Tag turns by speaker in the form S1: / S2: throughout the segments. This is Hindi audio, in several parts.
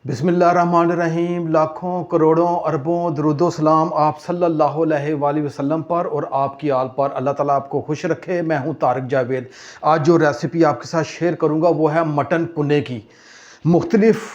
S1: बिस्मिल्लाहिर्रहमानिर्रहीम। लाखों करोड़ों अरबों दरूदो सलाम आप सल्लल्लाहु अलैहि वसल्लम पर और आपकी आल पर। अल्लाह ताला आपको खुश रखे। मैं हूं तारिक जावेद। आज जो रेसिपी आपके साथ शेयर करूंगा वो है मटन कुन्ने की। मुख्तलिफ़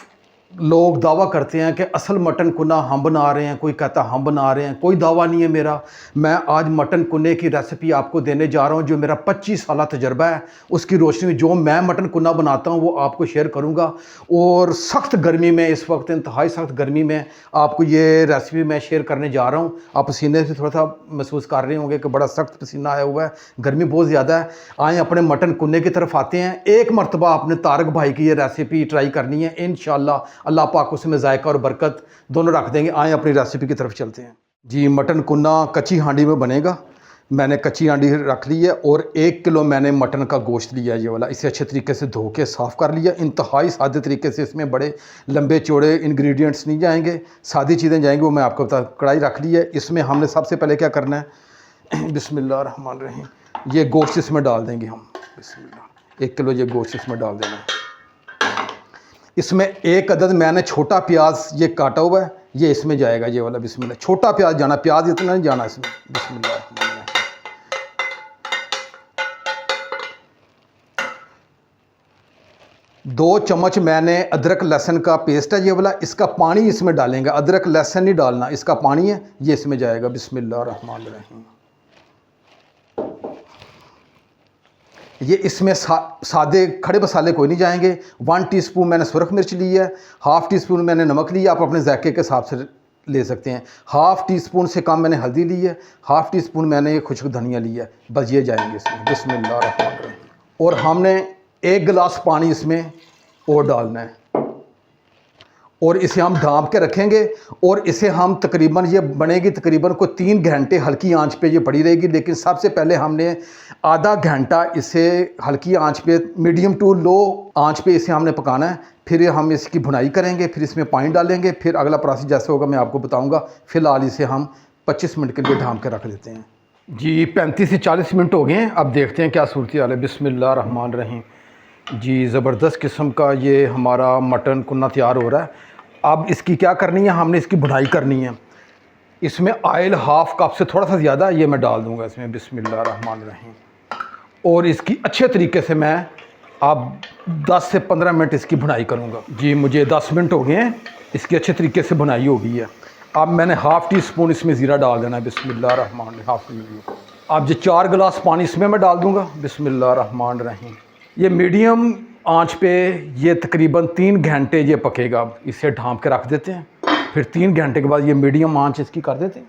S1: लोग दावा करते हैं कि असल मटन कुन्ना हम बना रहे हैं, कोई कहता हम बना रहे हैं, कोई दावा नहीं है मेरा। मैं आज मटन कुन्ने की रेसिपी आपको देने जा रहा हूं जो मेरा 25 साल तजर्बा है उसकी रोशनी में जो मैं मटन कुन्ना बनाता हूं वो आपको शेयर करूंगा। और सख्त गर्मी में, इस वक्त इंतहाई सख्त गर्मी में आपको ये रेसिपी मैं शेयर करने जा रहा हूँ। आप पसीने से थोड़ा सा महसूस कर रहे होंगे कि बड़ा सख्त पसीना आया हुआ है, गर्मी बहुत ज़्यादा है। आए अपने मटन कुन्ने की तरफ आते हैं। एक मरतबा आपने तारक भाई की ये रेसिपी ट्राई करनी है, इंशाल्लाह अल्लाह पाक उसमें जायका और बरकत दोनों रख देंगे। आए अपनी रेसिपी की तरफ चलते हैं। जी, मटन कुन्ना कच्ची हांडी में बनेगा। मैंने कच्ची हांडी रख ली है और 1 किलो मैंने मटन का गोश्त लिया है ये वाला। इसे अच्छे तरीके से धो के साफ़ कर लिया। इंतहाई सादे तरीके से, इसमें बड़े लंबे चौड़े इंग्रेडिएंट्स नहीं जाएंगे, सादी चीज़ें जाएंगी, वो मैं आपको बता। कढ़ाई रख ली है। इसमें हमने सबसे पहले क्या करना है, बिस्मिल्लाहिर्रहमानिर्रहीम, ये गोश्त इसमें डाल देंगे हम। बिस्मिल्लाह, 1 किलो ये गोश्त इसमें डाल देना है। इसमें 1 अदद मैंने छोटा प्याज ये काटा हुआ है, ये इसमें जाएगा ये वाला। बिस्मिल्लाह, छोटा प्याज जाना, प्याज इतना नहीं जाना इसमें। बिस्मिल्लाह, 2 चम्मच मैंने अदरक लहसुन का पेस्ट है ये वाला, इसका पानी इसमें डालेंगे। अदरक लहसुन नहीं डालना, इसका पानी है ये इसमें जाएगा। बिस्मिल्लाहिर्रहमानिर्रहीम। ये इसमें सादे खड़े मसाले कोई नहीं जाएंगे। 1 टीस्पून मैंने सुरख मिर्च ली है, 1/2 टीस्पून मैंने नमक लिया, आप अपने जायके के हिसाब से ले सकते हैं। 1/2 टीस्पून से कम मैंने हल्दी ली है, 1/2 टीस्पून मैंने खुश्क धनिया लिया है। बस ये जाएंगे इसमें। बिस्मिल्लाह। और हमने 1 गिलास पानी इसमें और डालना है और इसे हम ढाँप के रखेंगे। और इसे हम तकरीबन, ये बनेगी तकरीबन को 3 घंटे हल्की आंच पे ये पड़ी रहेगी। लेकिन सबसे पहले हमने आधा घंटा इसे हल्की आंच पे, मीडियम टू लो आंच पे इसे हमने पकाना है। फिर हम इसकी भुनाई करेंगे, फिर इसमें पानी डालेंगे, फिर अगला प्रोसेस जैसे होगा मैं आपको बताऊंगा। फ़िलहाल इसे हम 25 मिनट के लिए ढाँप के रख देते हैं। जी, 35 से 40 मिनट हो गए हैं। अब देखते हैं क्या सूरत हाल है। बिस्मिल्लाहिर्रहमानिर्रहीम। जी, ज़बरदस्त किस्म का ये हमारा मटन कुन्ना तैयार हो रहा है। अब इसकी क्या करनी है, हमने इसकी भुनाई करनी है। इसमें ऑयल 1/2 कप से थोड़ा सा ज़्यादा ये मैं डाल दूंगा इसमें। बिस्मिल्लाहिर्रहमानिर्रहीम। और इसकी अच्छे तरीके से मैं अब 10 से 15 मिनट इसकी भुनाई करूंगा। जी, मुझे 10 मिनट हो गए हैं, इसकी अच्छे तरीके से भुनाई हो गई है। अब मैंने 1/2 टीस्पून इसमें ज़ीरा डाल देना है। बिस्मिल्लाहिर्रहमानिर्रहीम। अब जो 4 गिलास पानी इसमें मैं डाल दूंगा। बिस्मिल्लाहिर्रहमानिर्रहीम। ये मीडियम आंच पे ये तकरीबन 3 घंटे ये पकेगा। अब इसे ढाँप के रख देते हैं। फिर 3 घंटे के बाद ये मीडियम आंच इसकी कर देते हैं।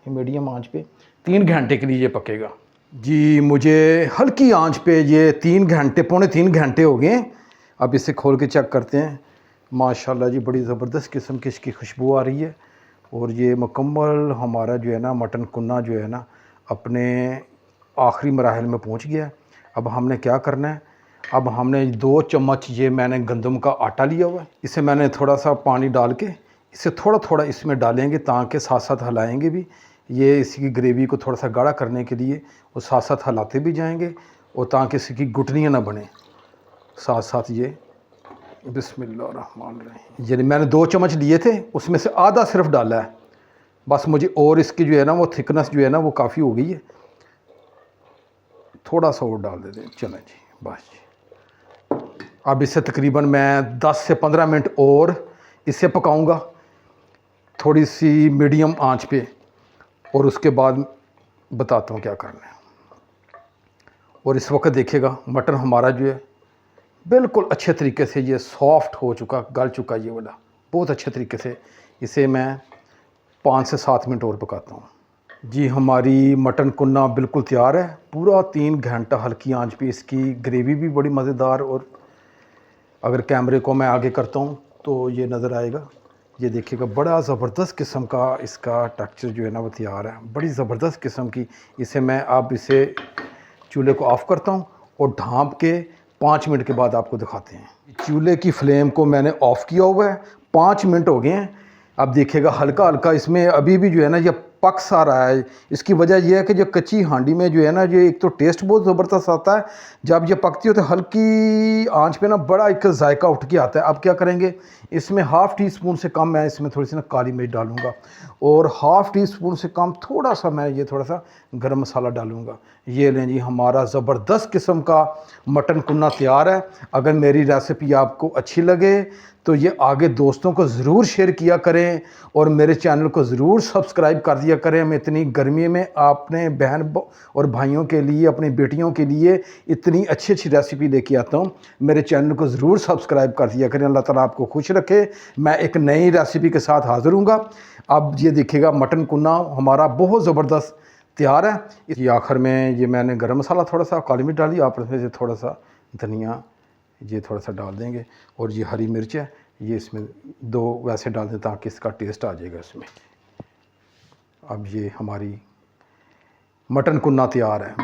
S1: ये मीडियम आंच पे 3 घंटे के लिए ये पकेगा। जी, मुझे हल्की आंच पे ये 3 घंटे, पौने 3 घंटे हो गए। अब इसे खोल के चेक करते हैं। माशाल्लाह जी, बड़ी ज़बरदस्त किस्म की इसकी खुशबू आ रही है। और ये मुकम्मल हमारा जो है ना मटन कुन्ना जो है ना अपने आखिरी मराहल में पहुँच गया। अब हमने क्या करना है, अब हमने 2 चम्मच ये मैंने गंदम का आटा लिया हुआ है, इसे मैंने थोड़ा सा पानी डाल के इसे थोड़ा थोड़ा इसमें डालेंगे ताकि साथ साथ हिलाएंगे भी। ये इसकी ग्रेवी को थोड़ा सा गाढ़ा करने के लिए और साथ साथ हिलाते भी जाएंगे और ताकि इसकी गुठलियाँ ना बने साथ साथ। ये बिस्मिल्लाहिर्रहमानिर्रहीम, यानी मैंने 2 चम्मच लिए थे, उसमें से आधा सिर्फ डाला है बस। मुझे और इसकी जो है ना वो थिकनेस जो है ना वो काफ़ी हो गई है, थोड़ा सा और डाल देते हैं। चलें जी, बस जी। अब इसे तकरीबन मैं 10 से 15 मिनट और इसे पकाऊंगा थोड़ी सी मीडियम आंच पे। और उसके बाद बताता हूँ क्या करना है। और इस वक्त देखिएगा मटन हमारा जो है बिल्कुल अच्छे तरीके से ये सॉफ्ट हो चुका, गल चुका ये वाला बहुत अच्छे तरीके से। इसे मैं 5 से 7 मिनट और पकाता हूँ। जी, हमारी मटन कुन्ना बिल्कुल तैयार है। पूरा 3 घंटा हल्की आंच पे इसकी ग्रेवी भी बड़ी मज़ेदार। और अगर कैमरे को मैं आगे करता हूँ तो ये नज़र आएगा। ये देखिएगा बड़ा ज़बरदस्त किस्म का इसका टेक्सचर जो है ना वो तैयार है, बड़ी ज़बरदस्त किस्म की। इसे मैं अब इसे चूल्हे को ऑफ़ करता हूँ और ढाँप के 5 मिनट के बाद आपको दिखाते हैं। चूल्हे की फ्लेम को मैंने ऑफ़ किया हुआ है, 5 मिनट हो गए हैं। अब देखिएगा हल्का हल्का इसमें अभी भी जो है ना ये पक सा रहा है। इसकी वजह यह है कि जो कच्ची हांडी में जो है ना, जो एक तो टेस्ट बहुत ज़बरदस्त आता है, जब ये पकती हो तो हल्की आंच पे ना बड़ा एक जायका उठ के आता है। अब क्या करेंगे, इसमें हाफ़ टी स्पून से कम मैं इसमें थोड़ी सी ना काली मिर्च डालूँगा, और हाफ़ टी स्पून से कम थोड़ा सा मैं ये थोड़ा सा गरम मसाला डालूँगा। ये लें जी, हमारा ज़बरदस्त किस्म का मटन कुन्ना तैयार है। अगर मेरी रेसिपी आपको अच्छी लगे तो ये आगे दोस्तों को ज़रूर शेयर किया करें, और मेरे चैनल को ज़रूर सब्सक्राइब कर दिया करें। मैं इतनी गर्मी में अपने बहन और भाइयों के लिए, अपनी बेटियों के लिए इतनी अच्छी अच्छी रेसिपी लेके आता हूँ। मेरे चैनल को ज़रूर सब्सक्राइब कर दिया करें। अल्लाह ताला आपको खुश रखे। मैं एक नई रेसिपी के साथ हाज़िर हूँगा। अब ये देखिएगा, मटन कुन्ना हमारा बहुत ज़बरदस्त तैयार है। ये आखिर में ये मैंने गरम मसाला थोड़ा सा, काली मिर्च डाली, आप इसमें से थोड़ा सा धनिया ये थोड़ा सा डाल देंगे, और ये हरी मिर्च है, ये इसमें 2 वैसे डाल दें ताकि इसका टेस्ट आ जाएगा इसमें। अब ये हमारी मटन कुन्ना तैयार है।